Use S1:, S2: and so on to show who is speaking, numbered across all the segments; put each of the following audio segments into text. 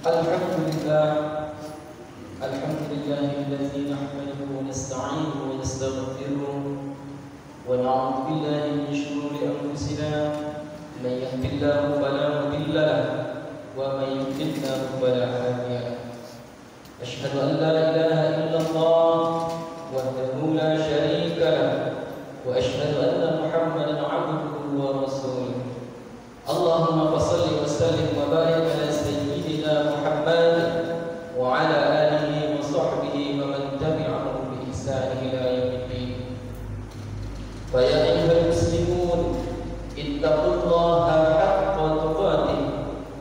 S1: الحمد لله الحمد لله الذي نحمده ونستعينه ونستغفره ونعوذ بالله من شرور أنفسنا من يهد الله فلا مضل له ومن يضلل فلا هادي له أشهد أن لا إله إلا الله وحده لا شريك له وأشهد أن محمدا عبده ورسوله اللهم صل وسلم وبارك على سيدنا محمد وعلى آله وصحبه ومن تبعهم بإحسان إلى يوم الدين فيا أيها المسلمون اتقوا الله حق تقاته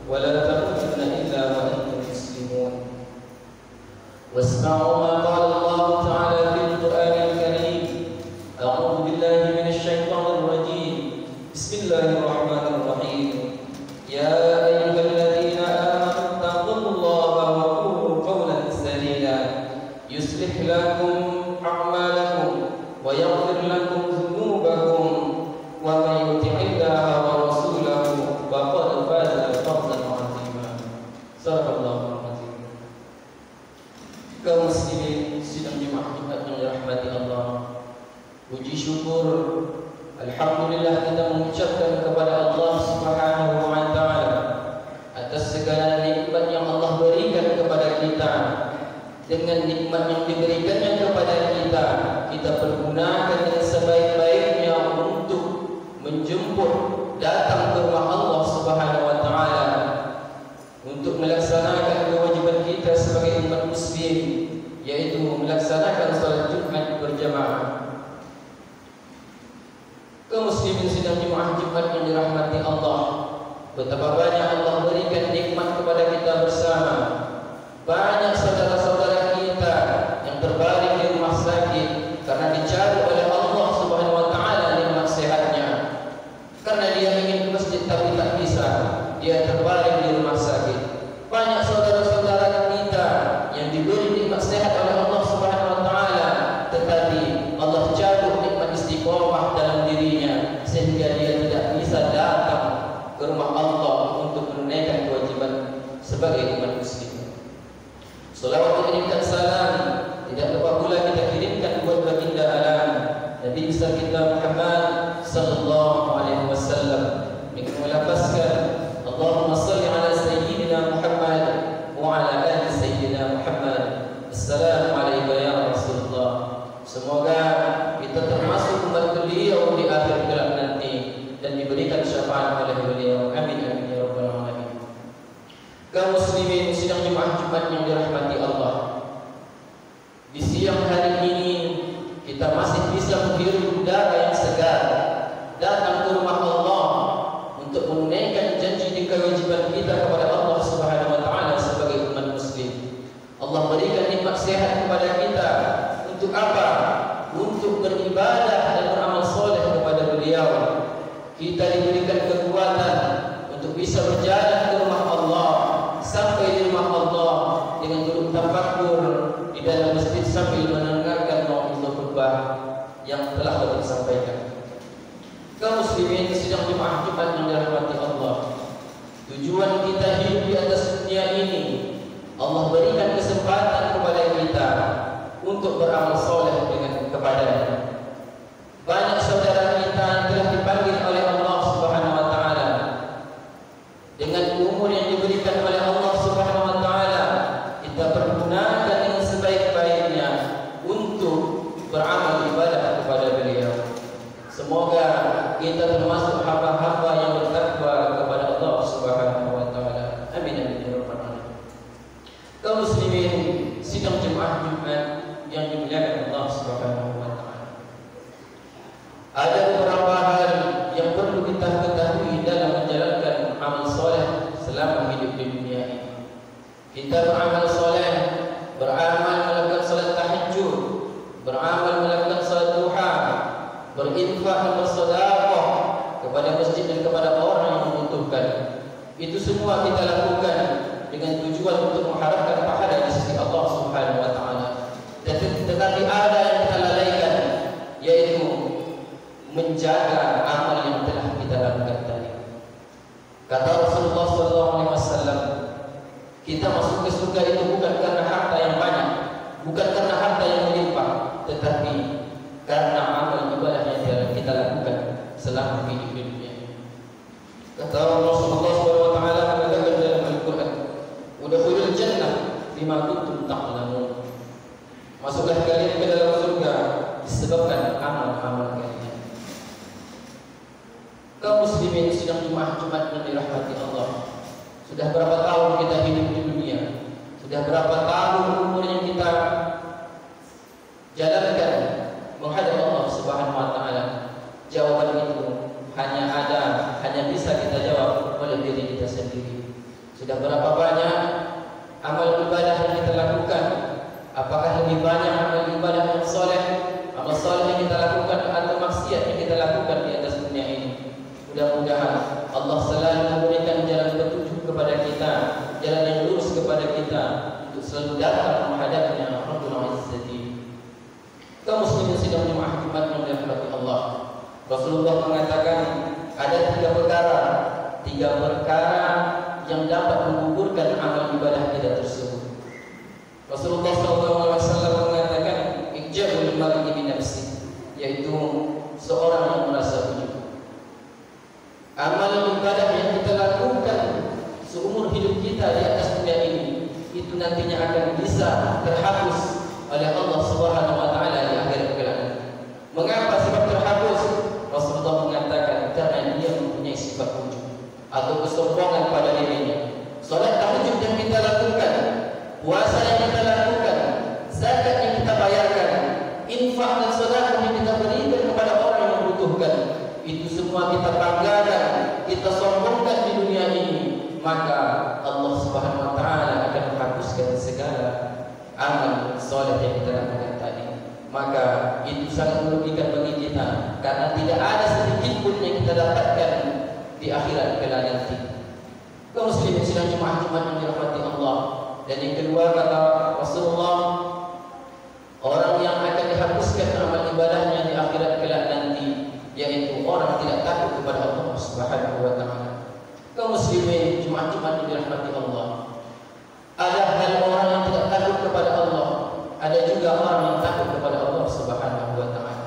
S1: ولا تموتن إلا وأنتم مسلمون واسمعوا ما قال الله تعالى في القرآن الكريم أعوذ بالله من الشيطان الرجيم بسم الله الرحمن الرحيم يا أيها الذين آمنوا اتقوا الله وقولوا قولا سديدا يصلح لكم أعمالكم ويغفر لكم ذنوبكم ومن يطع الله ورسوله فقد فاز فوزا عظيما صدق الله العظيم. Kaum muslimin sidang jemaah Jumat yang dirahmati Allah, puji syukur alhamdulillah kita mengucapkan kepada Allah Subhanahu wa taala atas segala nikmat yang Allah berikan kepada kita. Dengan nikmat yang diberikannya kepada kita, kita pergunakan dengan sebaik-baiknya untuk menjemput datang ke rumah Allah Subhanahu wa taala untuk melaksanakan kewajiban kita sebagai umat muslim, yaitu melaksanakan salat Jumat berjamaah. Kaum muslimin sidang jemaah Jumat yang dirahmati Allah, betapa banyak Allah berikan nikmat kepada kita bersama. Banyak saudara-saudara kita yang terbaring di rumah sakit karena dicabut oleh Allah Subhanahu wa taala nikmat sehatnya. Karena dia ingin ke masjid tapi tak bisa, dia terbaring di rumah sakit. Banyak saudara-saudara kita yang diberi nikmat sehat oleh Allah Subhanahu wa taala, tetapi Allah cabut nikmat istiqomah dalam dirinya sehingga dia tidak bisa datang ke rumah Allah untuk menunaikan kewajiban sebagai umat muslim. Salawat dan salam tidak lupa pula kita kirimkan buat baginda alam Nabi besar kita Muhammad sallallahu alaihi wasallam dengan melafazkan Allahumma salli ala sayyidina Muhammad wa ala ali sayyidina Muhammad. Assalamu alayka ya Rasulullah. Semoga kita termasuk umat beliau di akhir kelak nanti dan diberikan syafaat oleh beliau. Amin amin ya rabbal alamin. Kaum muslimin sidang jemaah Jumat yang dirahmati Allah, di siang hari ini kita masih bisa menghirup udara yang segar, datang ke rumah Allah untuk menunaikan janji dan kewajiban kita kepada Allah Subhanahu wa taala sebagai umat muslim. Allah berikan nikmat sehat kepada kita untuk apa? Untuk beribadah dan beramal soleh kepada beliau. Kita diberikan kekuatan untuk bisa berjalan ke rumah Allah, sampai di rumah Allah dengan duduk tafakkur di dalam masjid sambil mendengarkan mau'izah khutbah yang telah Bapak sampaikan. Kaum muslimin sidang jemaah Jumat yang dirahmati Allah, tujuan kita hidup di atas dunia ini, Allah berikan kesempatan kepada kita untuk beramal soleh dengan kepadanya. Banyak saudara kita yang telah dipanggil oleh Allah Subhanahu wa taala dengan umur yang diberikan oleh Allah Subhanahu wa taala, kita pergunakan dengan sebaik-baiknya untuk beramal ibadah kepada beliau. Semoga kita termasuk hamba-hamba yang bertakwa kepada Allah Subhanahu wa taala. Amin amin ya rabbal alamin. Kaum muslimin sidang jemaah Jumat yang dimuliakan Allah Subhanahu wa taala, ada beberapa hal yang perlu kita ketahui dalam menjalankan amal soleh selama hidup di dunia ini. Kita beramal soleh, beramal melakukan salat tahajud, beramal melakukan salat duha, berinfak dan bersedekah kepada masjid dan kepada orang yang membutuhkan. Itu semua kita lakukan dengan tujuan untuk mengharapkan pahala di sisi Allah Subhanahu wa taala. Tetapi ada yang kita lalaikan, yaitu menjaga amal yang telah kita lakukan tadi. Kata Rasulullah sallallahu alaihi wasallam, Kita masuk ke surga itu bukan karena harta yang banyak, bukan karena harta yang melimpah, tetapi karena amal ibadah yang kita lakukan selama hidup di dunia. Kata Rasulullah SAW mengatakan dalam Al-Quran, "Udkhulul jannah bima kuntum ta'lamun." Masuklah kalian ke dalam surga disebabkan amal-amal kalian. Kaum muslimin sidang Jumat yang dirahmati Allah. Sudah berapa tahun kita hidup di dunia? Sudah berapa tahun umur yang kita jalankan menghadap Allah Subhanahu wa taala? Jawaban itu hanya bisa kita jawab oleh diri kita sendiri. Sudah berapa banyak amal ibadah yang kita lakukan? Apakah lebih banyak amal ibadah yang soleh, amal soleh yang kita lakukan, atau maksiat yang kita lakukan di atas dunia ini? Mudah-mudahan Allah selalu memberikan jalan petunjuk kepada kita, jalan yang lurus kepada kita untuk selalu datang menghadapnya Rabbul Izzati. Kaum muslimin sidang jemaah Jumat yang dirahmati Allah. Rasulullah mengatakan ada tiga perkara yang dapat menggugurkan amal ibadah kita tersebut. Rasulullah SAW mengatakan ijabul mar'i bi nafsi, yaitu seorang yang merasa ujub. Amal ibadah yang kita lakukan seumur hidup kita di atas dunia ini, itu nantinya akan bisa terhapus oleh Allah Subhanahu wa taala di akhirat kelak. Mengapa sebab terhapus? Rasulullah mengatakan karena dia mempunyai sifat ujub atau kesombongan pada dirinya. Salat tahajud yang kita lakukan, puasa yang kita lakukan, zakat yang kita bayarkan, infak dan sedekah yang kita berikan kepada orang yang membutuhkan, itu semua kita banggakan, kita sombongkan di dunia ini, maka Allah Subhanahu wa taala akan menghapuskan segala amal soleh yang kita lakukan tadi. Maka itu sangat merugikan bagi kita, karena tidak ada sedikit pun yang kita dapatkan di akhirat kelak nanti. Kaum muslimin sidang Jumat yang dirahmati Allah. Dan yang kedua kata Rasulullah, orang yang akan dihapuskan amal ibadahnya di akhirat kelak nanti, yaitu orang tidak takut kepada Allah Subhanahu wa taala. Kaum muslimin Jumat yang dirahmati Allah. Ada hal orang yang tidak takut kepada Allah, ada juga orang yang takut kepada Allah Subhanahu wa taala.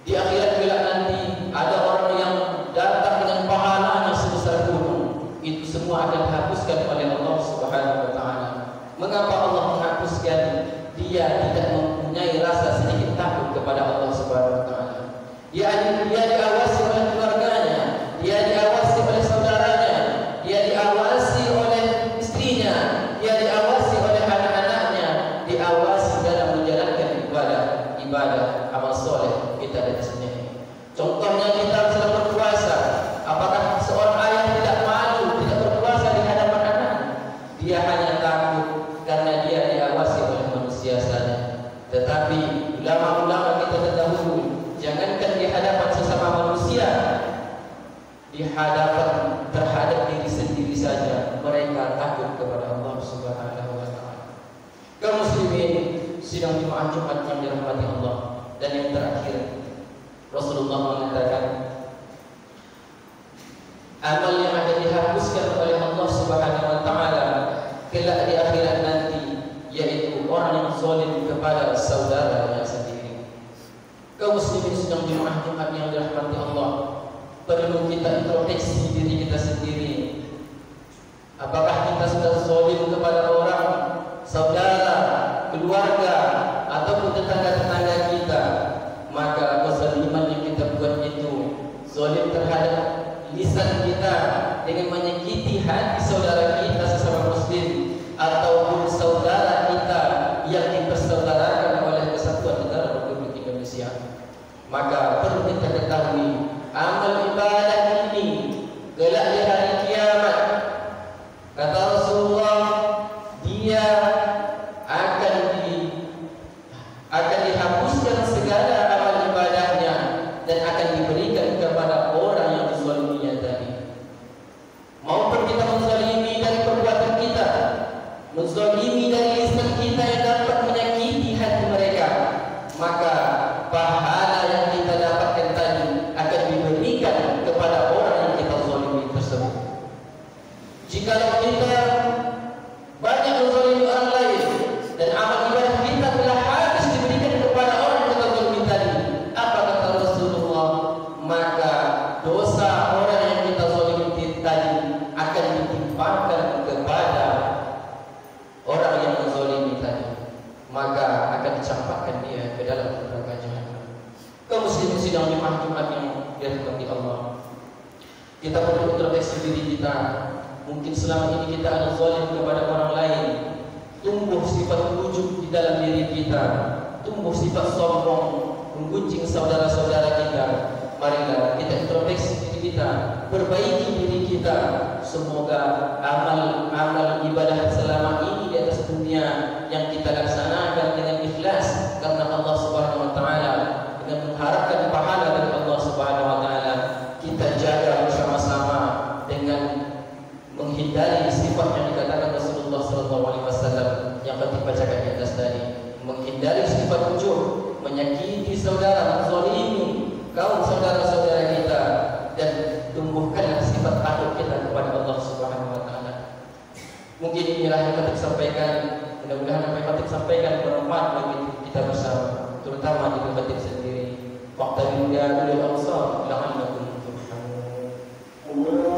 S1: Di akhirat kelak nanti ada orang yang datang dengan pahalanya sebesar gunung. Itu semua akan dihapuskan oleh Allah Subhanahu wa taala. Mengapa Allah menghapuskan? Dia tidak mempunyai rasa sedikit takut kepada Allah Subhanahu wa taala. Dia diawasi oleh keluarganya, dia diawasi oleh saudaranya, dia diawasi oleh istrinya, dia diawasi oleh anak-anaknya, diawasi dalam menjalankan ibadah amal soleh kita di atasnya. Contohnya kita sedang berpuasa, apakah seorang ayah tidak malu tidak berpuasa di hadapan anak? Dia hanya takut karena dia diawasi oleh manusia saja. Tetapi ulama-ulama kita terdahulu, jangankan di hadapan sesama manusia, di hadapan terhadap diri sendiri saja mereka takut kepada Allah Subhanahu wa taala. Kaum muslimin sidang Jumat yang dirahmati Allah. Dan yang terakhir, Rasulullah mengatakan amal yang akan dihapuskan oleh Allah Subhanahu wa taala kelak di akhirat nanti, yaitu orang yang zalim kepada saudaranya sendiri. Kaum muslimin sedang Jumat yang dirahmati Allah, perlu kita introspeksi diri kita sendiri. Apakah kita sudah zalim kepada orang, saudara, keluarga, ataupun tetangga-tetangga kita? Maka kezaliman yang kita buat itu zalim terhadap lisan kita dengan menyakiti hati saudara kita sesama muslim, ataupun saudara kita yang dipersaudarakan oleh Kesatuan Negara Republik Indonesia. Maka perlu kita ketahui amal ibadah ini kelak di hari kiamat, kata Rasulullah, dia akan dihapuskan segala amal ibadahnya dan akan diberikan kepada orang yang dizaliminya tadi. Maupun kita menzalimi dari perbuatan kita, menzalimi dari lisan kita yang dapat menyakiti hati mereka, maka pahala yang kita dapatkan tadi akan diberikan kepada orang yang kita zalimi tersebut. Kita perlu introspeksi diri kita. Mungkin selama ini kita ada zalim kepada orang lain. Tumbuh sifat ujub di dalam diri kita, tumbuh sifat sombong, menggunjing saudara-saudara kita. Marilah kita introspeksi diri kita, perbaiki diri kita. Semoga amal ibadah selama ini di atas dunia yang kita laksanakan dengan ikhlas karena Allah Subhanahu wa taala, dengan mengharapkan pahala dari Allah Subhanahu wa taala, kita jaga bersama-sama dengan menghindari sifat yang dikatakan Rasulullah SAW yang kita bacakan di atas tadi. Menghindari sifat ujub, menyakiti saudara, menzalimi kaum saudara-saudara kita, dan tumbuhkanlah sifat takut kita kepada Allah Subhanahu wa taala. Mungkin inilah yang kita sampaikan. Mudah-mudahan apa yang kita sampaikan bermanfaat bagi kita bersama, terutama di tempat sendiri. Waqtabiya ulil absar la'allakum turhamun.